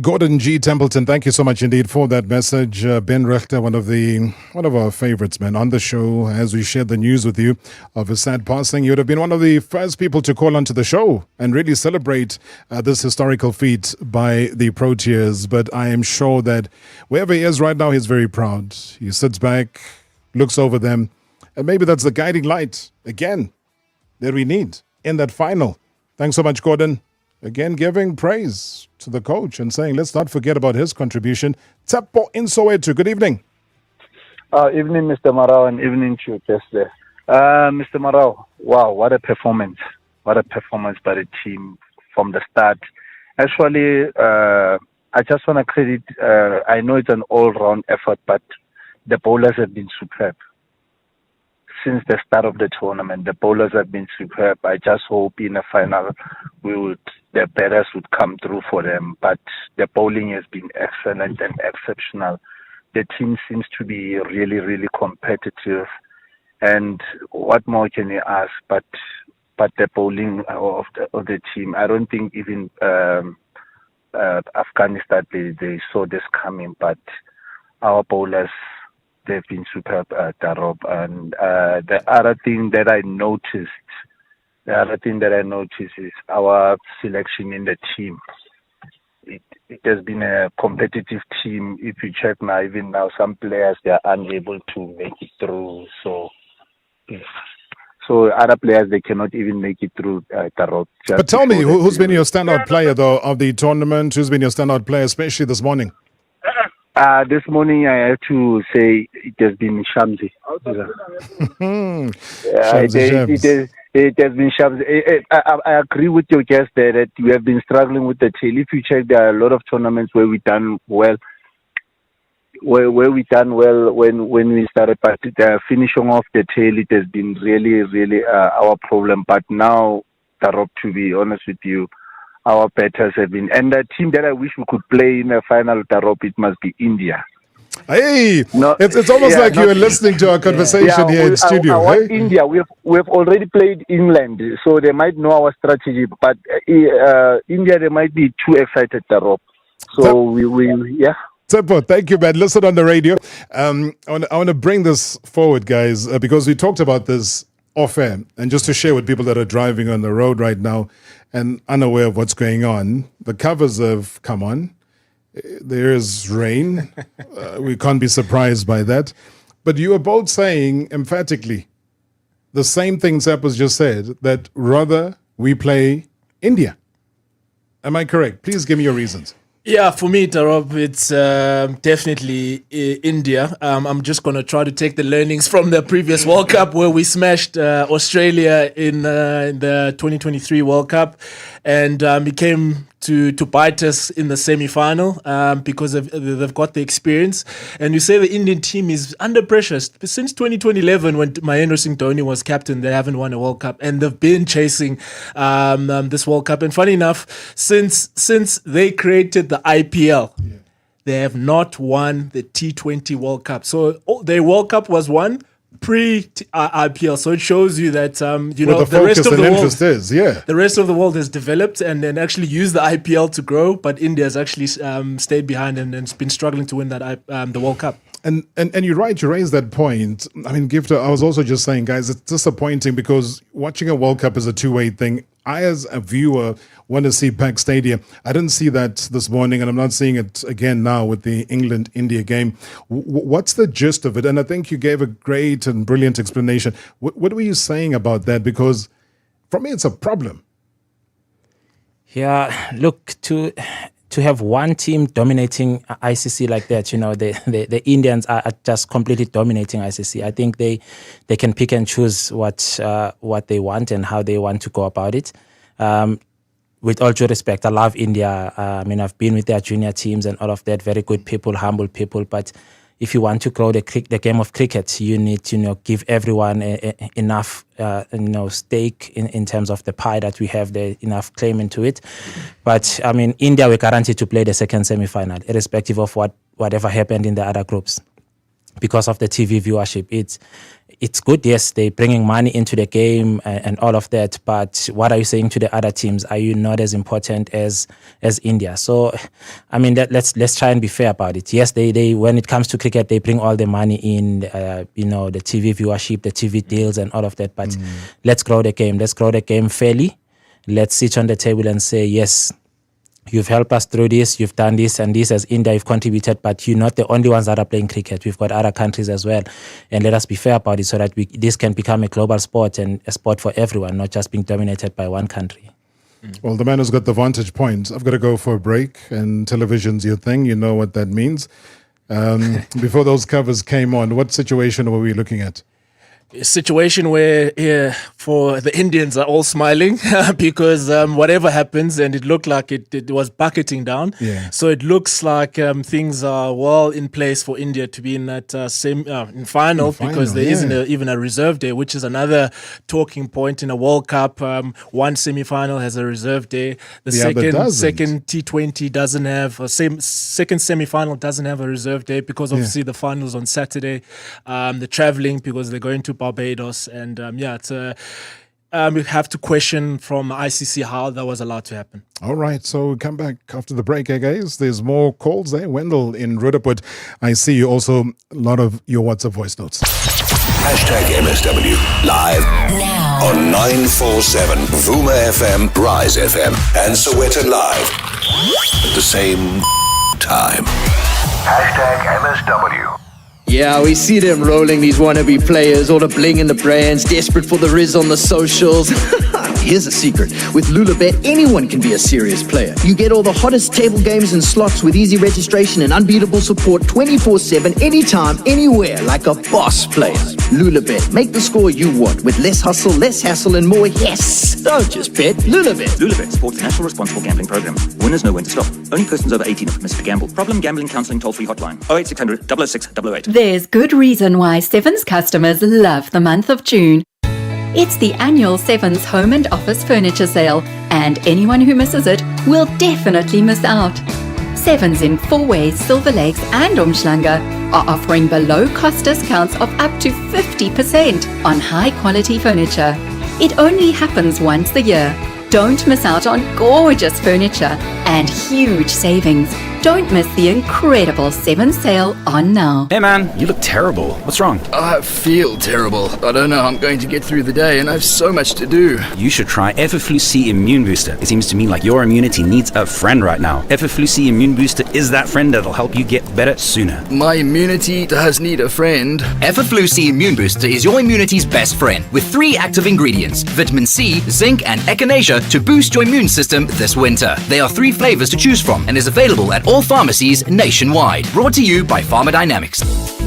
Gordon G. Templeton, thank you so much indeed for that message. Ben Richter, one of our favorites, man, on the show, as we shared the news with you of his sad passing. You would have been one of the first people to call onto the show and really celebrate this historical feat by the Proteas. But I am sure that wherever he is right now, he's very proud. He sits back, looks over them, and maybe that's the guiding light, again, that we need in that final. Thanks so much, Gordon. Again, giving praise to the coach and saying, let's not forget about his contribution. Tsepo in Soweto, good evening. Evening, Mr. Marawa, and evening to your guest there. Mr. Marawa, wow, what a performance. What a performance by the team from the start. Actually, I just want to credit, I know it's an all-round effort, but the bowlers have been superb. Since the start of the tournament, the bowlers have been superb. I just hope in the final the batters would come through for them. But the bowling has been excellent and exceptional. The team seems to be really, really competitive. And what more can you ask? But the bowling of the team, I don't think even Afghanistan they saw this coming. But our bowlers, they've been superb, Darob. And the other thing that I noticed is our selection in the team. It has been a competitive team. If you check now, even now, some players, they are unable to make it through. So other players, they cannot even make it through, Darob. But tell me, who's been your standout player, though, of the tournament? Who's been your standout player, especially this morning? This morning, I have to say it has been Shamsi. It has been Shamsi. I agree with your guest there that we have been struggling with the tail. If you check, there are a lot of tournaments where we done well. Where we done well when we started, but the finishing off the tail, it has been really, really our problem. But now, Tarok, to be honest with you, our batters have been, and the team that I wish we could play in the final, Tarop, it must be India. Hey, no, it's almost like you were listening to our conversation here in studio. I want India. We've already played England, so they might know our strategy. But India, they might be too excited, Tarop. So yeah. Tsepo, thank you, man. Listen on the radio. I want to bring this forward, guys, because we talked about this off air, and just to share with people that are driving on the road right now and unaware of what's going on, the covers have come on. There is rain. We can't be surprised by that. But you are both saying emphatically the same thing Tsepo's just said, that rather we play India. Am I correct? Please give me your reasons. Yeah, for me, Tarob, it's definitely India. I'm just going to try to take the learnings from the previous World Cup where we smashed Australia in the 2023 World Cup, and it came to bite us in the semi-final because they've got the experience. And you say the Indian team is under pressure. Since 2011, when Mahendra Singh Dhoni was captain, they haven't won a World Cup, and they've been chasing this World Cup. And funny enough, since they created the IPL, they have not won the T20 World Cup. So their World Cup was won pre-IPL, so it shows you that the rest of the world the rest of the world has developed and then actually used the IPL to grow, but India has actually stayed behind and has been struggling to win that the World Cup. And you're right, you raised that point. I mean, Gifter, I was also just saying, guys, it's disappointing because watching a World Cup is a two-way thing. I, as a viewer, want to see packed stadium. I didn't see that this morning, and I'm not seeing it again now with the England-India game. What's the gist of it? And I think you gave a great and brilliant explanation. What were you saying about that? Because for me, it's a problem. Yeah, look, to have one team dominating ICC like that, the Indians are just completely dominating ICC. I think they can pick and choose what they want and how they want to go about it. With all due respect, I love India. I mean, I've been with their junior teams and all of that. Very good people, humble people. But if you want to grow the game of cricket, you need to give everyone enough stake in terms of the pie that we have there, enough claim into it. But I mean, India, we're guaranteed to play the second semi-final, irrespective of whatever happened in the other groups, because of the TV viewership. It's good, yes, they're bringing money into the game and all of that, but what are you saying to the other teams? Are you not as important as India? So, I mean, let's try and be fair about it. Yes, they when it comes to cricket, they bring all the money in, the TV viewership, the TV deals and all of that, but let's grow the game. Let's grow the game fairly. Let's sit on the table and say, yes, you've helped us through this, you've done this and this as India, you've contributed, but you're not the only ones that are playing cricket. We've got other countries as well. And let us be fair about it so that this can become a global sport and a sport for everyone, not just being dominated by one country. Well, the man who's got the vantage point. I've got to go for a break, and television's your thing. You know what that means. Before those covers came on, what situation were we looking at? A situation where for the Indians are all smiling because whatever happens, and it looked like it was bucketing down. Yeah. So it looks like things are well in place for India to be in that in final, because there isn't even a reserve day, which is another talking point in a World Cup. One semi-final has a reserve day. The second T20 doesn't have second semi-final doesn't have a reserve day, because obviously the finals on Saturday. The traveling, because they're going to Barbados, and we have to question from ICC how that was allowed to happen. All right, so we'll come back after the break, guys. There's more calls there. Wendell in Rudaput, I see you also, a lot of your WhatsApp voice notes. #MSW live now on 947 Vuma FM, Rise FM, and Soweto Live at the same time. #MSW. Yeah, we see them rolling, these wannabe players, all the bling in the brands, desperate for the riz on the socials. Here's a secret. With Lulabet, anyone can be a serious player. You get all the hottest table games and slots with easy registration and unbeatable support 24/7, anytime, anywhere, like a boss player. Lulabet, make the score you want with less hustle, less hassle, and more yes. Don't just bet, Lulabet. Lulabet supports the National Responsible Gambling Program. Winners know when to stop. Only persons over 18 are permitted to gamble. Problem gambling counselling toll-free hotline 08600 006 008. There's good reason why Sevens customers love the month of June. It's the annual Sevens Home and Office Furniture Sale, and anyone who misses it will definitely miss out. Sevens in Fourways, Silver Lakes and Umhlanga are offering below-cost discounts of up to 50% on high-quality furniture. It only happens once a year. Don't miss out on gorgeous furniture and huge savings. Don't miss the incredible Sevens sale on now. Hey man, you look terrible. What's wrong? I feel terrible. I don't know how I'm going to get through the day, and I have so much to do. You should try Everflu-C Immune Booster. It seems to me like your immunity needs a friend right now. Everflu-C Immune Booster is that friend that'll help you get better sooner. My immunity does need a friend. Everflu-C Immune Booster is your immunity's best friend with 3 active ingredients: vitamin C, zinc, and echinacea to boost your immune system this winter. There are 3 flavors to choose from and is available at all pharmacies nationwide. Brought to you by Pharmadynamics.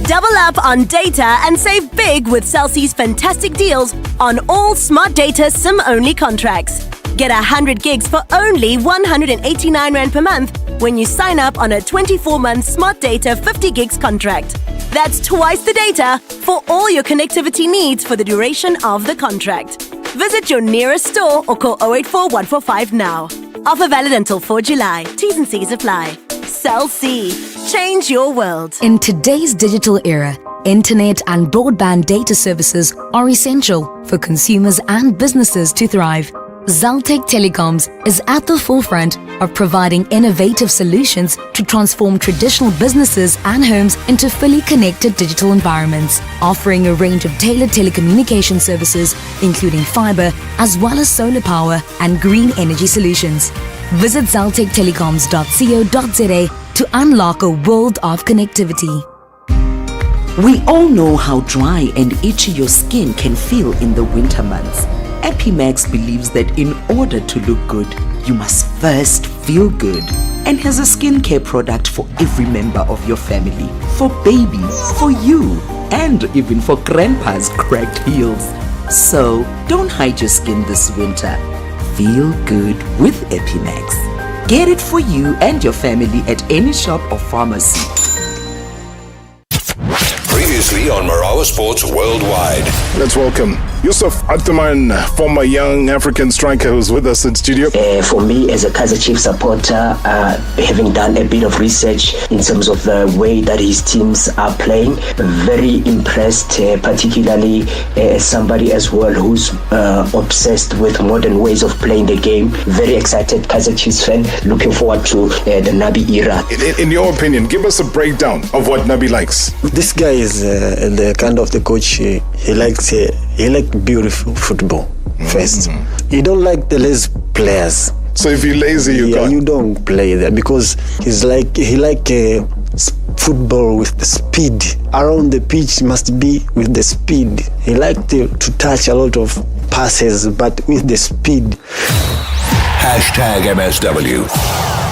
Double up on data and save big with Cell C's fantastic deals on all smart data SIM-only contracts. Get 100 gigs for only 189 Rand per month when you sign up on a 24-month smart data 50 gigs contract. That's twice the data for all your connectivity needs for the duration of the contract. Visit your nearest store or call 084 145 now. Offer valid until 4 July. T's and C's apply. Cell C. Change your world. In today's digital era, internet and broadband data services are essential for consumers and businesses to thrive. Zaltec Telecoms is at the forefront of providing innovative solutions to transform traditional businesses and homes into fully connected digital environments, offering a range of tailored telecommunication services, including fiber, as well as solar power and green energy solutions. Visit zaltectelecoms.co.za to unlock a world of connectivity. We all know how dry and itchy your skin can feel in the winter months. Epimax believes that in order to look good, you must first feel good, and has a skincare product for every member of your family, for babies, for you, and even for grandpa's cracked heels. So don't hide your skin this winter. Feel good with Epimax. Get it for you and your family at any shop or pharmacy. only on Marawa Sports Worldwide. Let's welcome Yusuf Atman, former young African striker who's with us in studio. For me, as a Kaizer Chiefs supporter, having done a bit of research in terms of the way that his teams are playing, very impressed, particularly as somebody as well who's obsessed with modern ways of playing the game. Very excited Kaizer Chiefs fan, looking forward to the Nabi era. In your opinion, give us a breakdown of what Nabi likes. This guy is the kind of the coach. He likes beautiful football first. He don't like the lazy players. So if you're lazy, you don't play there, because he like football with the speed. Around the pitch must be with the speed. He like to touch a lot of passes, but with the speed. #MSW.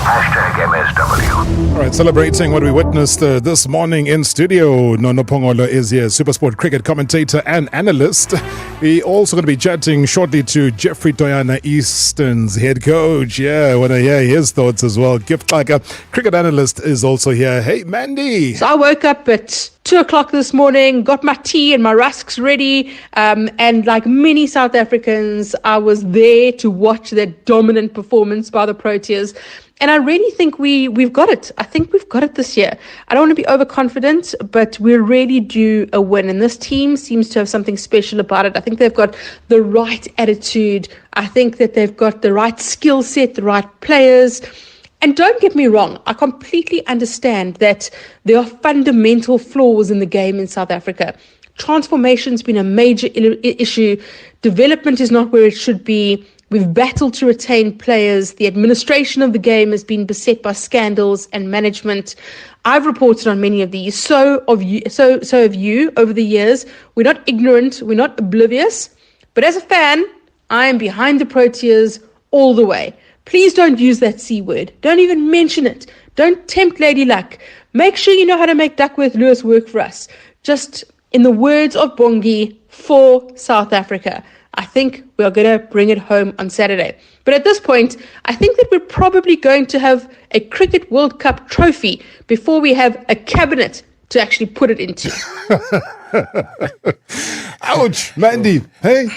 #MSW. All right, celebrating what we witnessed this morning in studio. Nono Pongolo is here, Supersport cricket commentator and analyst. We also going to be chatting shortly to Jeffrey Toyana, Eastern's head coach. Yeah, want to hear his thoughts as well. Gift Xaka, cricket analyst, is also here. Hey, Mandy. So I woke up at 2 o'clock this morning, got my tea and my rusks ready, and like many South Africans, I was there to watch that dominant performance by the Proteas. And I really think we've got it. I think we've got it this year. I don't want to be overconfident, but we're really due a win. And this team seems to have something special about it. I think they've got the right attitude. I think that they've got the right skill set, the right players. And don't get me wrong, I completely understand that there are fundamental flaws in the game in South Africa. Transformation's been a major issue. Development is not where it should be. We've battled to retain players. The administration of the game has been beset by scandals and management. I've reported on many of these. So have you over the years. We're not ignorant. We're not oblivious. But as a fan, I am behind the Proteas all the way. Please don't use that C word. Don't even mention it. Don't tempt Lady Luck. Make sure you know how to make Duckworth Lewis work for us. Just in the words of Bongi, for South Africa. I think we're going to bring it home on Saturday. But at this point, I think that we're probably going to have a Cricket World Cup trophy before we have a cabinet to actually put it into. Ouch, Mandy. Hey,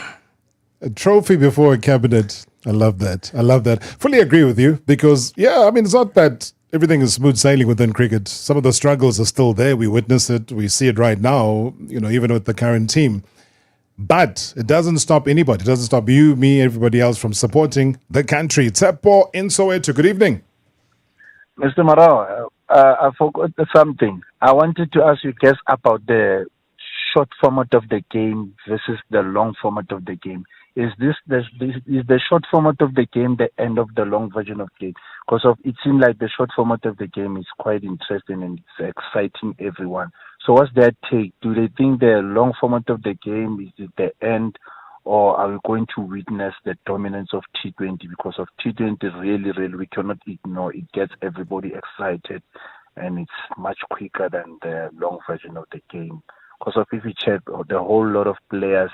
a trophy before a cabinet. I love that. I love that. Fully agree with you because, yeah, I mean, it's not that everything is smooth sailing within cricket. Some of the struggles are still there. We witness it. We see it right now, even with the current team. But it doesn't stop anybody. It doesn't stop you, me, everybody else from supporting the country. Tsepo in Soweto. Good evening. Mr. Marawa, I forgot something. I wanted to ask you guys about the short format of the game versus the long format of the game. Is the short format of the game the end of the long version of the game? Because it seems like the short format of the game is quite interesting and it's exciting everyone. So what's their take? Do they think the long format of the game is the end, or are we going to witness the dominance of T20? Because of T20, really, we cannot ignore. It gets everybody excited, and it's much quicker than the long version of the game. Because if you check, the whole lot of players,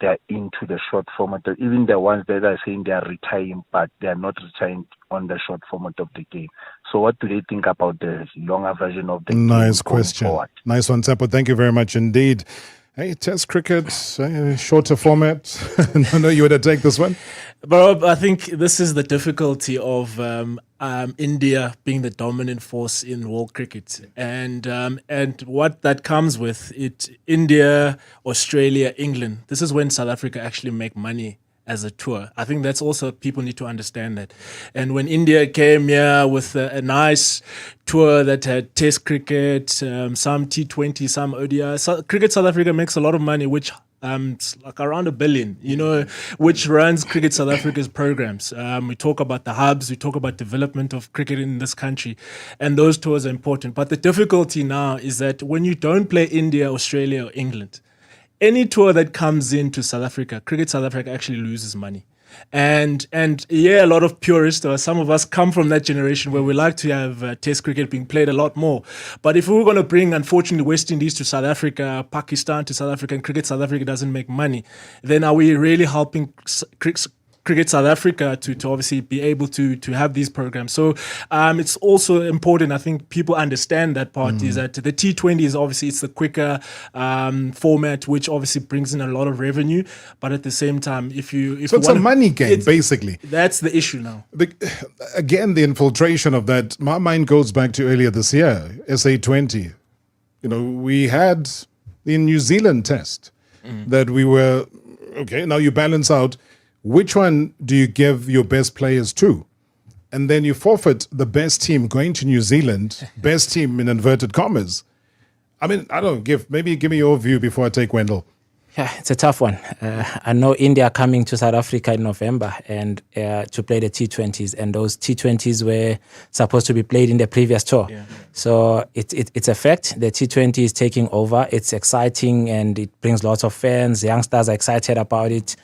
they're into the short format. Even the ones that are saying they are retiring, but they are not retiring on the short format of the game. So what do they think about the longer version of the game? Nice question. Forward? Nice one, Tsepo. Thank you very much indeed. Hey, Test cricket, shorter format. No, you would take this one? But I think this is the difficulty of India being the dominant force in world cricket, and what that comes with it. India, Australia, England. This is when South Africa actually make money as a tour. I think that's also, people need to understand that. And when India came here with a nice tour that had Test cricket, some T20, some ODI, Cricket South Africa makes a lot of money, which it's like around $1 billion, which runs Cricket South Africa's programs. We talk about the hubs, we talk about development of cricket in this country, and those tours are important. But the difficulty now is that when you don't play India, Australia, or England, any tour that comes into South Africa, Cricket South Africa actually loses money. And yeah, a lot of purists, or some of us, come from that generation where we like to have Test cricket being played a lot more. But if we were going to bring, unfortunately, West Indies to South Africa, Pakistan to South Africa, and Cricket South Africa doesn't make money, then are we really helping Cricket South Africa to obviously be able to have these programs. So it's also important, I think people understand that part, is that the T20 is obviously, it's the quicker format, which obviously brings in a lot of revenue. But at the same time, so it's a money game, basically. That's the issue now. Again, the infiltration of that, my mind goes back to earlier this year, SA20. We had the New Zealand test that we were, okay, now you balance out which one do you give your best players to? And then you forfeit the best team going to New Zealand, best team in inverted commas. I mean, I don't give me your view before I take Wendell. Yeah, it's a tough one. I know India are coming to South Africa in November and to play the T20s, and those T20s were supposed to be played in the previous tour. Yeah. So it's a fact. The T20 is taking over. It's exciting and it brings lots of fans. Youngsters are excited about it.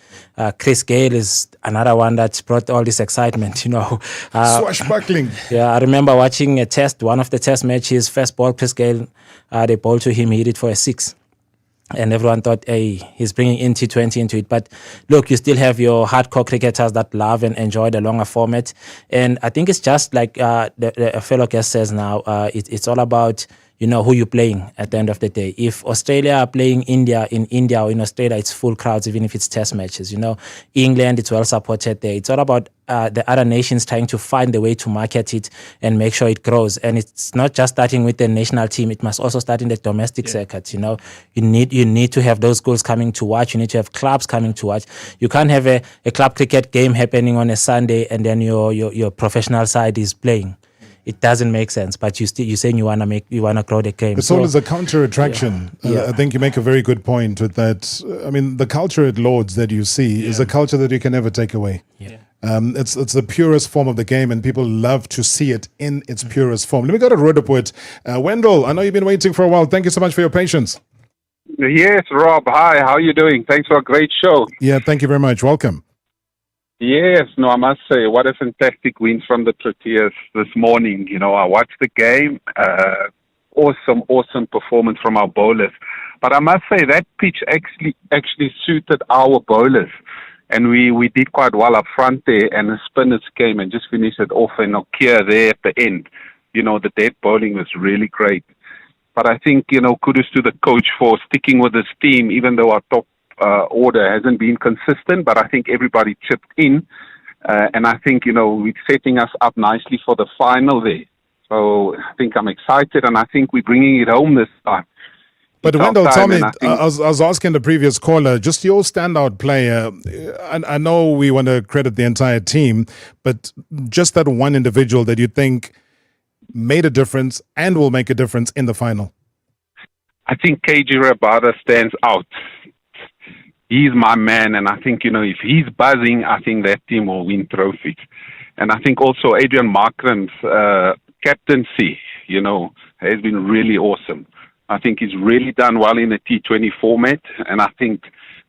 Chris Gayle is another one that brought all this excitement, Swashbuckling. Yeah, I remember watching one of the test matches, first ball, Chris Gayle, they bowled to him, he hit it for a 6. And everyone thought, hey, he's bringing in T20 into it. But look, you still have your hardcore cricketers that love and enjoy the longer format. And I think it's just like the fellow guest says now, it's all about, who you're playing at the end of the day. If Australia are playing India in India or in Australia, it's full crowds, even if it's test matches. England, it's well supported there. It's all about the other nations trying to find the way to market it and make sure it grows. And it's not just starting with the national team. It must also start in the domestic circuit. You need to have those schools coming to watch. You need to have clubs coming to watch. You can't have a club cricket game happening on a Sunday and then your professional side is playing. It doesn't make sense, but you're saying you wanna grow the game. It's always a counter attraction. I think you make a very good point with that. I mean, the culture at Lords that you see is a culture that you can never take away. Yeah. It's the purest form of the game, and people love to see it in its purest form. Let me go to Roodepoort. Wendell, I know you've been waiting for a while. Thank you so much for your patience. Yes, Rob. Hi, how are you doing? Thanks for a great show. Yeah, thank you very much. Welcome. Yes, I must say, what a fantastic win from the Proteas this morning. I watched the game. Awesome performance from our bowlers. But I must say, that pitch actually suited our bowlers. And we did quite well up front there, and the spinners came and just finished it off, and Nokia there at the end. The dead bowling was really great. But I think, kudos to the coach for sticking with his team, even though our top order hasn't been consistent, but I think everybody chipped in, and I think we're setting us up nicely for the final there. So I think I'm excited, and I think we're bringing it home this time. But Wendell, tell me, I was asking the previous caller, just your standout player. I know we want to credit the entire team, but just that one individual that you think made a difference and will make a difference in the final. I think KG Rabada stands out. He's my man, and I think, if he's buzzing, I think that team will win trophies. And I think also Adrian Markram's captaincy, has been really awesome. I think he's really done well in the T20 format, and I think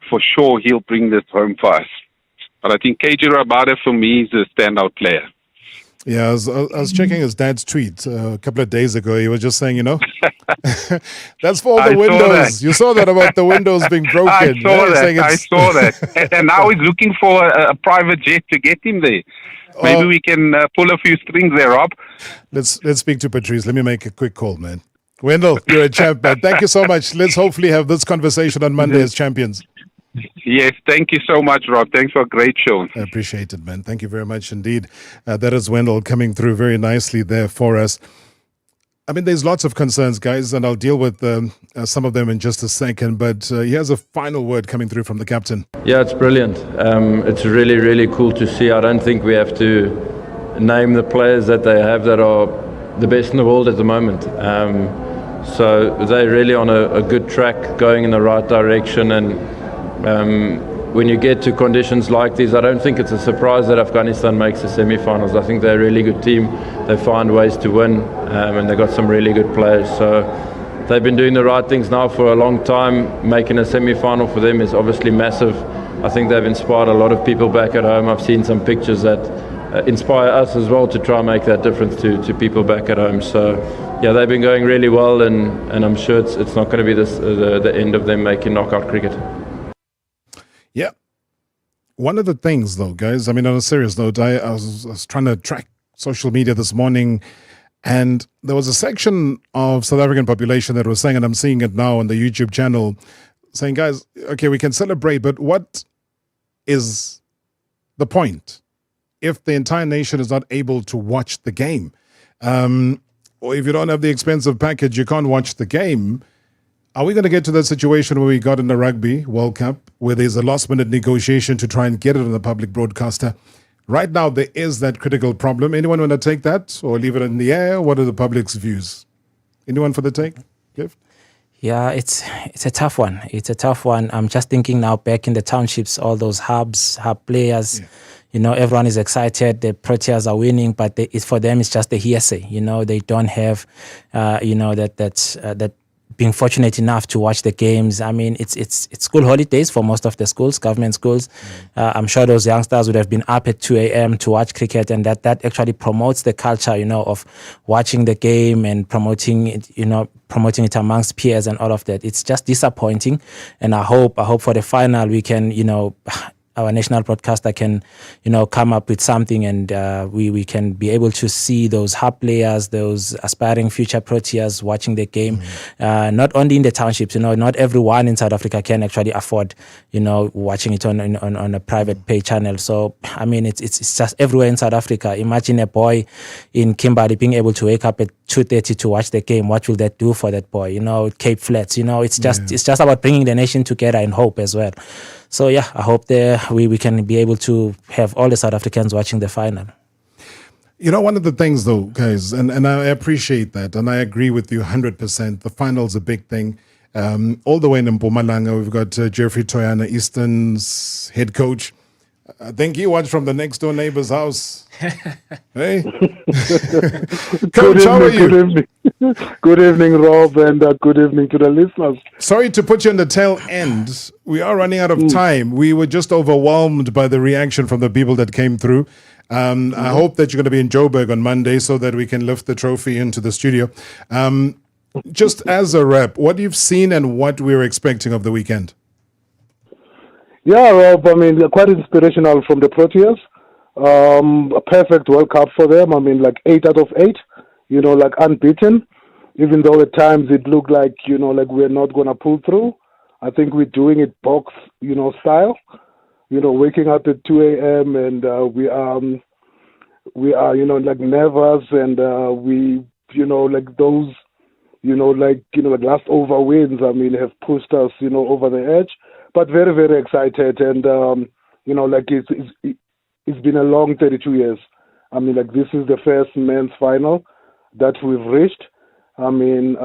for sure he'll bring this home for us. But I think KG Rabada, for me, is a standout player. Yeah, I was checking his dad's tweet a couple of days ago. He was just saying, that's for all the windows. You saw that about the windows being broken. I saw that. And now he's looking for a private jet to get him there. Maybe we can pull a few strings there, Rob. Let's speak to Patrice. Let me make a quick call, man. Wendell, you're a champ, man. Thank you so much. Let's hopefully have this conversation on Monday as champions. Yes, thank you so much, Rob. Thanks for a great show. I appreciate it, man. Thank you very much indeed. That is Wendell coming through very nicely there for us. I mean, there's lots of concerns, guys, and I'll deal with some of them in just a second. But here's a final word coming through from the captain. Yeah, it's brilliant. It's really, really cool to see. I don't think we have to name the players that they have that are the best in the world at the moment. So they're really on a good track, going in the right direction. And when you get to conditions like these, I don't think it's a surprise that Afghanistan makes the semi-finals. I think they're a really good team. They find ways to win, and they've got some really good players. So they've been doing the right things now for a long time. Making a semi-final for them is obviously massive. I think they've inspired a lot of people back at home. I've seen some pictures that inspire us as well to try and make that difference to people back at home. So yeah, they've been going really well, and I'm sure it's not going to be the end of them making knockout cricket. Yeah. One of the things, though, guys, I mean, on a serious note, I was trying to track social media this morning, and there was a section of South African population that was saying, and I'm seeing it now on the YouTube channel, saying, guys, okay, we can celebrate, but what is the point if the entire nation is not able to watch the game? Or if you don't have the expensive package, you can't watch the game. Are we going to get to that situation where we got in the Rugby World Cup, where there's a last-minute negotiation to try and get it on the public broadcaster? Right now, there is that critical problem. Anyone want to take that or leave it in the air? What are the public's views? Anyone for the take? Gift? Yeah, it's a tough one. It's a tough one. I'm just thinking now back in the townships, all those hub players. Yeah. You know, everyone is excited. The Proteas are winning, but for them, it's just a hearsay. You know, they don't have, that being fortunate enough to watch the games. I mean, it's school holidays for most of the schools, government schools. I'm sure those youngsters would have been up at 2 a.m. to watch cricket, and that actually promotes the culture, you know, of watching the game and promoting it amongst peers and all of that. It's just disappointing, and I hope for the final we can, you know, our national broadcaster can, you know, come up with something, and we can be able to see those hub players, those aspiring future Proteas watching the game. Not only in the townships, you know, not everyone in South Africa can actually afford, you know, watching it on a private pay channel. So I mean, it's just everywhere in South Africa. Imagine a boy in Kimberley being able to wake up at 2:30 to watch the game. What will that do for that boy? You know, Cape Flats. You know, it's just about bringing the nation together in hope as well. So yeah, I hope we can be able to have all the South Africans watching the final. You know, one of the things though, guys, and I appreciate that, and I agree with you 100%. The final's a big thing. All the way in Mpumalanga, we've got Jeffrey Toyana, Eastern's head coach. I think he watched from the next door neighbor's house. Hey, Coach, how are you? Good evening. Good evening, Rob, and good evening to the listeners. Sorry to put you on the tail end. We are running out of time. We were just overwhelmed by the reaction from the people that came through. I hope that you're going to be in Joburg on Monday so that we can lift the trophy into the studio. Just as a rep, what you've seen and what we're expecting of the weekend? Yeah, Rob, I mean, quite inspirational from the Proteas. A perfect World Cup for them. I mean, like 8 out of 8, you know, like unbeaten. Even though at times it looked like, you know, like we're not going to pull through. I think we're doing it box, you know, style. You know, waking up at 2 a.m. and we are, you know, like nervous, and we, you know, like those, you know, like last over wins, I mean, have pushed us, you know, over the edge. But very, very excited, and you know, like it's been a long 32 years. I mean, like this is the first men's final that we've reached. I mean,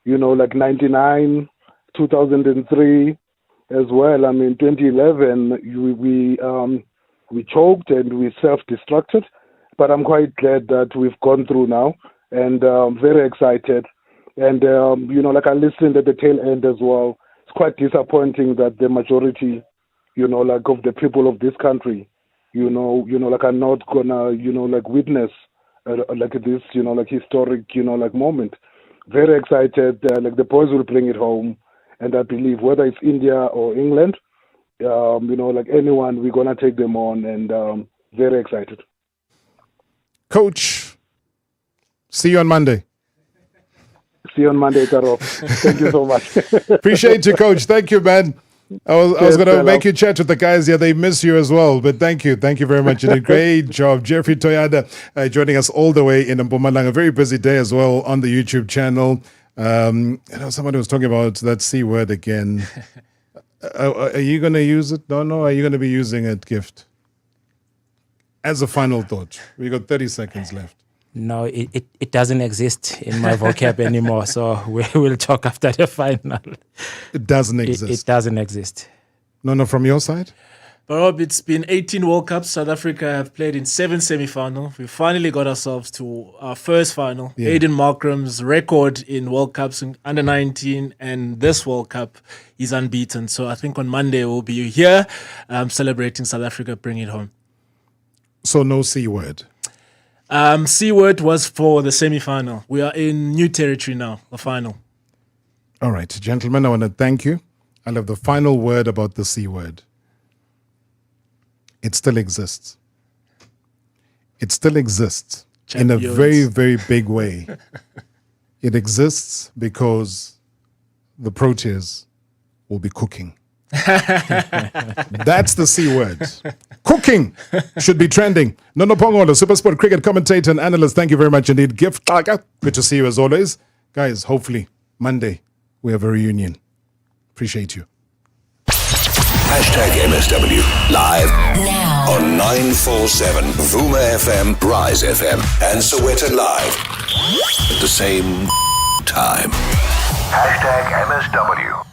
you know, like 99, 2003 as well. I mean, 2011 we choked and we self-destructed, but I'm quite glad that we've gone through now, and very excited. And you know, like I listened at the tail end as well. It's quite disappointing that the majority, you know, like of the people of this country, you know, like are not gonna, you know, like witness like this, you know, like historic, you know, like moment. Very excited. Like the boys will bring it home, and I believe whether it's India or England, you know, like anyone, we're gonna take them on, and very excited. Coach, see you on Monday. See you on Monday, Taro. Thank you so much. Appreciate you, Coach. Thank you, man. I was going to make you chat with the guys. Yeah, they miss you as well. But thank you. Thank you very much. You did a great job. Jeffrey Toyada joining us all the way in Mpumalanga. A very busy day as well on the YouTube channel. You know, somebody was talking about that C word again. Are you going to use it? No. Are you going to be using it, Gift? As a final thought. We got 30 seconds left. No, it doesn't exist in my vocab anymore. So we'll talk after the final. It doesn't exist. It doesn't exist. No, from your side? But Rob, it's been 18 World Cups. South Africa have played in 7 semi-finals. We finally got ourselves to our first final. Yeah. Aiden Markram's record in World Cups in under 19 and this World Cup is unbeaten. So I think on Monday we'll be here celebrating South Africa bringing it home. So no C word? C word was for the semi-final. We are in new territory now, the final. All right, gentlemen, I want to thank you. I'll have the final word about the C word. it still exists. It still exists in a Champions. very, very big way. It exists because the Proteas will be cooking. That's the C word. Cooking should be trending. Nono Pongolo, Supersport cricket commentator and analyst. Thank you very much indeed. Xaka, good to see you as always. Guys, hopefully Monday we have a reunion. Appreciate you. #MSW live now on 947 Vuma FM, Rise FM, and Soweto Live at the same time. #MSW.